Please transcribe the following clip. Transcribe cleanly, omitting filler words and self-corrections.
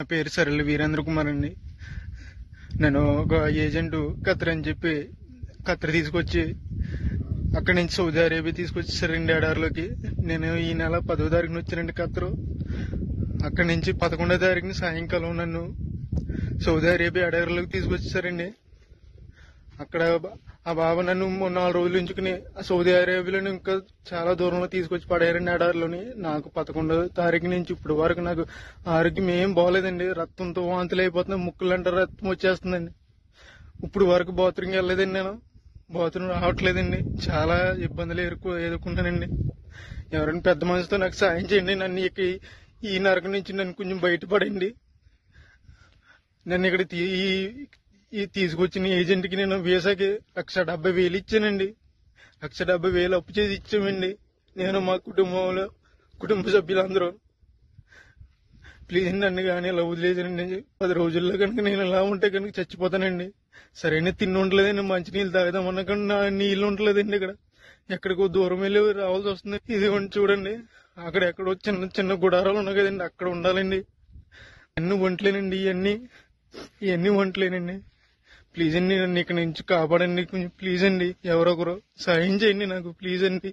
నా పేరు సరళ వీరేంద్ర కుమార్ అండి. నేను ఒక ఏజెంట్ ఖత్తర్ అని చెప్పి ఖత్తర్ తీసుకొచ్చి అక్కడి నుంచి సౌదీ అరేబియా తీసుకొచ్చేసారండి ఎడారిలోకి. నేను ఈ నెల 10వ తారీఖున వచ్చానండి ఖత్తరు. అక్కడి నుంచి 11వ తారీఖున సాయంకాలం నన్ను సౌదీ అరేబియా ఎడారిలోకి తీసుకొచ్చేసారండి. అక్కడ ఆ బాబా నన్ను 4 రోజులు ఉంచుకుని సౌదీ అరేబియాలో ఇంకా చాలా దూరంలో తీసుకొచ్చి పడేయారండి ఎడారిలోని. నాకు 11వ తారీఖు నుంచి ఇప్పుడు వరకు నాకు ఆరోగ్యం ఏం బాగోలేదండి. రక్తంతో వాంతులు అయిపోతున్నాయి, ముక్కులంటే రక్తం వచ్చేస్తుందండి. ఇప్పుడు వరకు బాత్రూమ్కి వెళ్ళలేదండి. నేను బాత్రూమ్ రావట్లేదండి. చాలా ఇబ్బందులు ఎదుర్కొంటానండి. ఎవరైనా పెద్ద మనిషితో నాకు సాయం చేయండి. నన్ను ఈ నరకం నుంచి నన్ను కొంచెం బయటపడండి. నన్ను ఇక్కడ తీసుకొచ్చిన ఏజెంట్కి నేను వీసాకి 1,70,000 ఇచ్చానండి. 1,70,000 అప్పు చేసి ఇచ్చామండి. నేను మా కుటుంబ సభ్యులందరూ. ప్లీజ్ నన్ను కానీ ఇలా వదిలేదండి. 10 రోజుల్లో కనుక నేను ఇలా ఉంటే కనుక చచ్చిపోతానండి. సరైన తిండి ఉండలేదండి. మంచినీళ్ళు తాగుదామన్నా కానీ నా నీళ్ళు ఉండలేదండి. ఇక్కడ ఎక్కడికో దూరం వెళ్ళి రావాల్సి వస్తుంది. ఇది చూడండి, అక్కడ ఎక్కడో చిన్న చిన్న గుడారాలు ఉన్నాయి కదండి, అక్కడ ఉండాలండి. అన్ని వంటలేనండి. ఇవన్నీ వంటలేనండి. ప్లీజ్ అండి, నన్ను ఇక్కడ నుంచి కాపాడండి. కొంచెం ప్లీజ్ అండి, ఎవరొకరు సాయం చేయండి నాకు, ప్లీజ్ అండి.